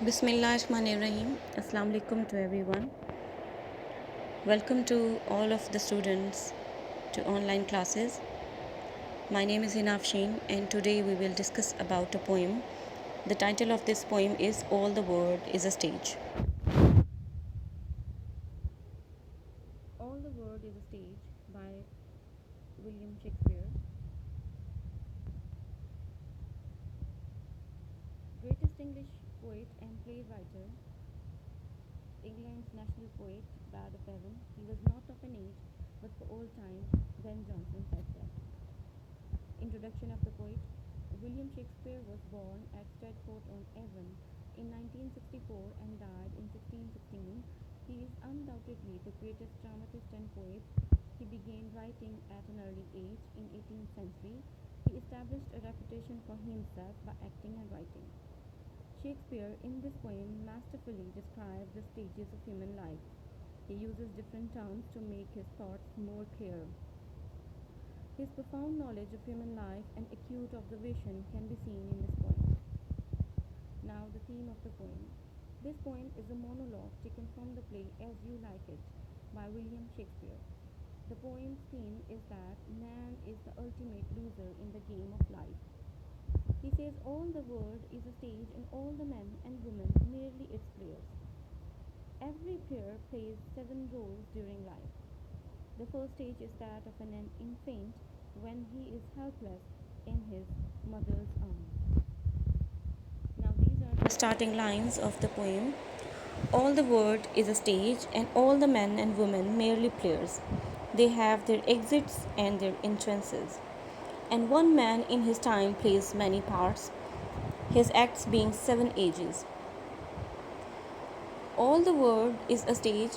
Bismillahirrahmanirrahim. Assalamu alaikum to everyone. Welcome to all of the students to online classes. My name is Hina Afshin and today we will discuss about a poem. The title of this poem is All the World is a Stage. All the World is a Stage by William Shakespeare. Greatest English poet and playwright, England's national poet, Bard of Avon. He was not of an age, but for all time, Ben Jonson said that. Introduction of the poet. William Shakespeare was born at Stratford-on-Avon in 1964 and died in 1616. He is undoubtedly the greatest dramatist and poet. He began writing at an early age in 18th century. He established a reputation for himself by acting and writing. Shakespeare, in this poem, masterfully describes the stages of human life. He uses different terms to make his thoughts more clear. His profound knowledge of human life and acute observation can be seen in this poem. Now, the theme of the poem. This poem is a monologue taken from the play As You Like It by William Shakespeare. The poem's theme is that man is the ultimate loser in the game of life. He says all the world is a stage and all the men and women merely its players. Every player plays 7 roles during life. The first stage is that of an infant when he is helpless in his mother's arms. Now these are the starting lines of the poem. All the world is a stage and all the men and women merely players. They have their exits and their entrances. And one man in his time plays many parts, his acts being 7 ages. All the world is a stage.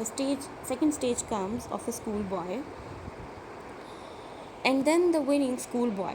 the second stage comes of a schoolboy, and then the winning schoolboy.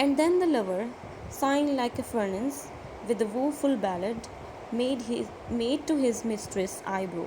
And then the lover, sighing like a furnace, with a woeful ballad, made to his mistress eyebrow.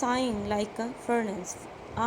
sighing like a furnace,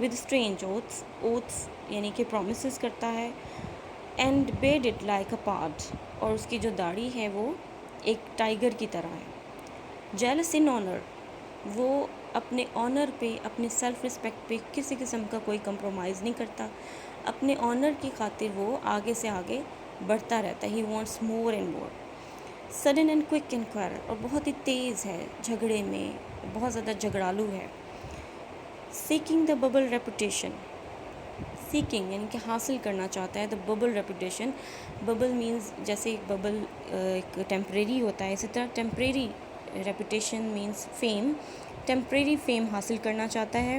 with strange oaths یعنی کہ promises کرتا ہے, and bayed it like a pard, اور اس کی جو داڑھی ہے وہ ایک ٹائگر کی طرح ہے. jealous in honor, وہ اپنے آنر پہ, اپنے سیلف رسپیکٹ پہ کسی قسم کا کوئی کمپرومائز نہیں کرتا, اپنے آنر کی خاطر وہ آگے سے آگے بڑھتا رہتا ہے. He wants more and more. Sudden and quick inquirer, اور بہت ہی تیز ہے جھگڑے میں, بہت زیادہ جھگڑالو ہے. Seeking the bubble reputation, seeking یعنی کہ حاصل کرنا چاہتا ہے, the bubble reputation. Bubble means جیسے ایک ببل ایک ٹیمپریری ہوتا ہے, اسی طرح temporary reputation means fame, temporary fame حاصل کرنا چاہتا ہے.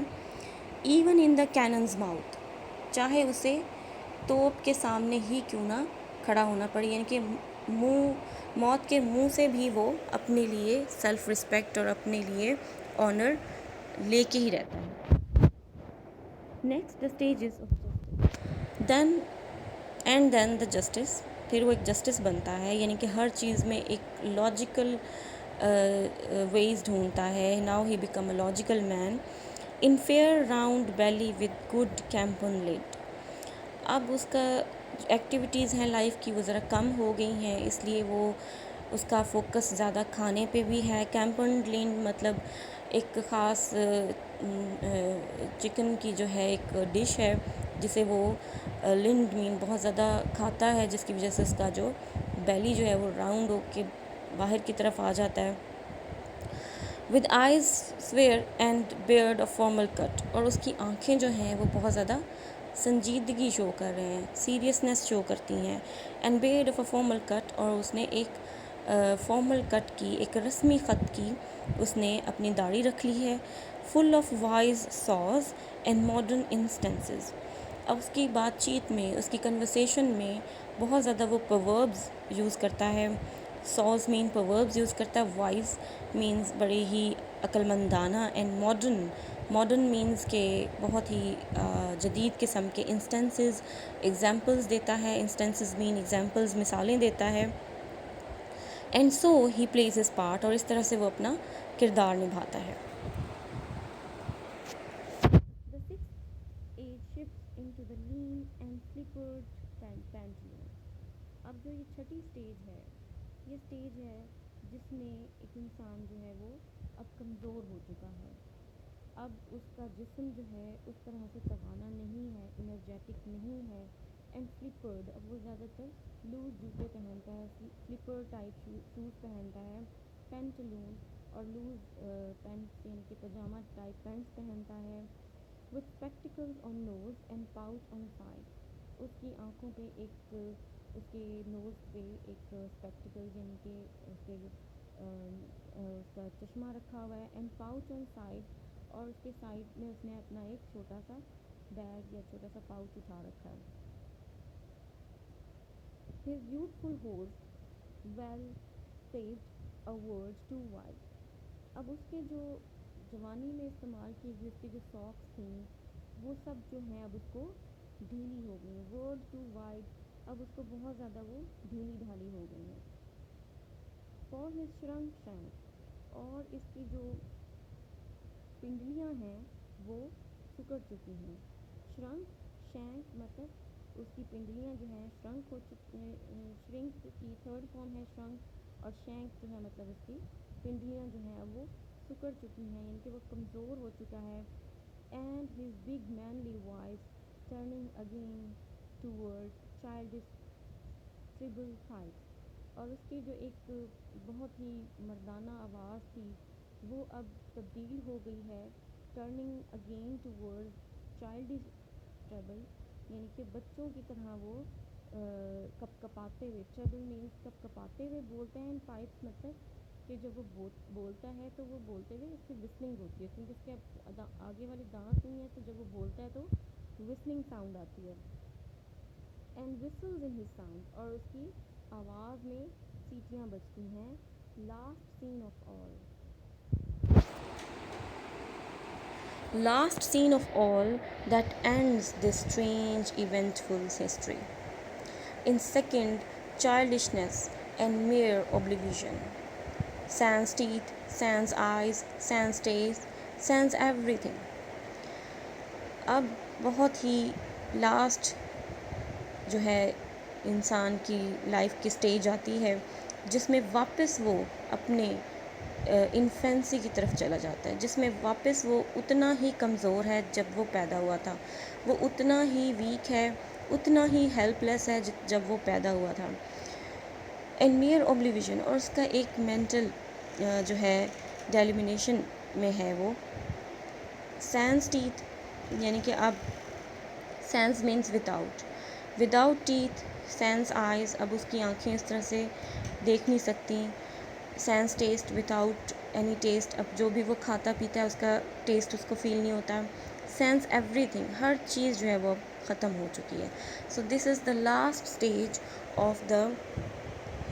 Even in the cannon's mouth, چاہے اسے توپ کے سامنے ہی کیوں نہ کھڑا ہونا پڑے, یعنی کہ موت کے منہ سے بھی وہ اپنے لیے سیلف رسپیکٹ اور اپنے لیے آنر لے کے ہی رہتا ہے. Next the stages of justice, then the justice, پھر وہ ایک جسٹس بنتا ہے, یعنی کہ ہر چیز میں ایک لاجیکل ویز ڈھونڈتا ہے. Now he become a logical man in fair round belly with good capon lined. اب اس کا ایکٹیویٹیز ہیں لائف کی وہ ذرا کم ہو گئی ہیں, اس لیے وہ اس کا فوکس زیادہ کھانے پہ بھی ہے. کیمپن لینڈ مطلب ایک خاص چکن کی جو ہے ایک ڈش ہے جسے وہ لنڈ مین بہت زیادہ کھاتا ہے, جس کی وجہ سے اس کا جو بیلی جو ہے وہ راؤنڈ ہو کے باہر کی طرف آ جاتا ہے. With eyes severe and beard of formal cut, اور اس کی آنکھیں جو ہیں وہ بہت زیادہ سنجیدگی شو کر رہے ہیں, سیریسنیس شو کرتی ہیں. And beard of a formal cut, اور اس نے ایک فارمل کٹ کی, ایک رسمی خط کی اس نے اپنی داڑھی رکھ لی ہے. فل آف وائز ساز اینڈ ماڈرن انسٹنسز, اب اس کی بات چیت میں, اس کی کنورسیشن میں بہت زیادہ وہ پرووربز یوز کرتا ہے. ساز مین پرووربز یوز کرتا ہے, وائز مینز بڑے ہی عقل مندانہ, اینڈ ماڈرن مینز کے بہت ہی جدید قسم کے. انسٹنسز ایگزامپلز دیتا ہے, انسٹنسز مین ایگزامپلز مثالیں دیتا ہے. And so he please his part, اور اس طرح سے وہ اپنا کردار نبھاتا ہے. The sixth age shifts into the lean and slippered pantaloon. اب جو یہ چھٹی سٹیج ہے, یہ سٹیج ہے جس میں ایک انسان جو ہے وہ اب کمزور ہو چکا ہے. اب اس کا جسم جو ہے اس طرح سے توانا نہیں ہے, انرجیٹک نہیں ہے. اینڈ سلپرڈ, اب وہ زیادہ تر لوز جوتے پہنتا ہے, سلپر ٹائپ شوز پہنتا ہے. پینٹلون, اور لوز پینٹس یعنی کہ پجامہ ٹائپ پینٹس پہنتا ہے. With spectacles on nose and pouch on side, اس کی آنکھوں پہ ایک, اس کے نوز پہ ایک اسپیکٹیکل یعنی کہ اس کا چشمہ رکھا ہوا ہے. اینڈ پاؤچ آن سائڈ, اور اس کے سائڈ میں اس نے اپنا ایک چھوٹا سا بیگ یا چھوٹا سا پاؤچ اٹھا رکھا ہے. His youthful horse well saved a word too wide. اب اس کے جو جوانی میں استعمال کی گئی اس کی جو ساکس تھیں وہ سب جو ہیں اب اس کو ڈھیلی ہو گئی ہیں. ورڈ ٹو وائڈ, اب اس کو بہت زیادہ وہ ڈھیلی ڈھالی ہو گئی ہیں. فار ہز شرنک شینک, اور اس کی جو پنڈلیاں ہیں وہ سکڑ چکی ہیں. شرنک شینک مطلب اس کی پنڈلیاں جو ہیں شرنک ہو چکی ہیں. شرنک کی تھرڈ فارم ہے شرنک, اور شینک جو ہے مطلب اس کی پنڈلیاں جو ہیں اب وہ سکڑ چکی ہیں, یعنی کہ وہ کمزور ہو چکا ہے. And his big manly voice turning again toward childish treble thighs, اور اس کی جو ایک بہت ہی مردانہ آواز تھی وہ اب تبدیل ہو گئی ہے turning again toward childish treble, یعنی کہ بچوں کی طرح وہ کپ کپاتے ہوئے, ٹریبل مینس کپ کپاتے ہوئے بولتے ہیں. پائپس مطلب کہ جب وہ بولتا ہے تو وہ بولتے ہوئے اس کی وسلنگ ہوتی ہے, کیونکہ اس کے آگے والے دانت نہیں ہیں, تو جب وہ بولتا ہے تو وسلنگ ساؤنڈ آتی ہے. And whistles in his sound, اور اس کی آواز میں سیٹیاں بجتی ہیں. Last scene of all, last scene of all that ends this strange eventful history in second childishness and mere oblivion. Sans teeth, sans eyes, sans taste, sans everything. اب بہت ہی لاسٹ جو ہے انسان کی لائف کی سٹیج آتی ہے جس میں واپس وہ اپنے انفینسی کی طرف چلا جاتا ہے، جس میں واپس وہ اتنا ہی کمزور ہے جب وہ پیدا ہوا تھا، وہ اتنا ہی ویک ہے، اتنا ہی ہیلپ لیس ہے جب وہ پیدا ہوا تھا. اینڈ نیئر اوبلیویژن، اور اس کا ایک مینٹل جو ہے ڈیلیمینیشن میں ہے وہ سینس ٹیتھ، یعنی کہ اب sans means without teeth, sans eyes, اب اس کی آنکھیں اس طرح سے دیکھ نہیں سکتی. Sense test without any test, اب جو بھی وہ کھاتا پیتا ہے اس کا ٹیسٹ اس کو فیل نہیں ہوتا. سینس ایوری تھنگ، ہر چیز جو ہے وہ ختم ہو چکی ہے. So this is the last stage of the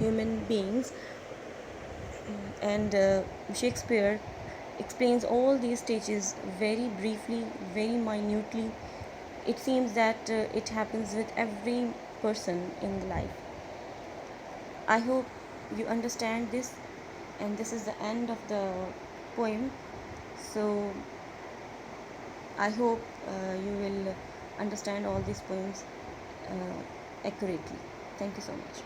human beings. And Shakespeare explains all these stages very briefly, very minutely. It seems that it happens with every person in life. I hope you understand this, and this is the end of the poem. So I hope you will understand all these poems accurately. Thank you so much.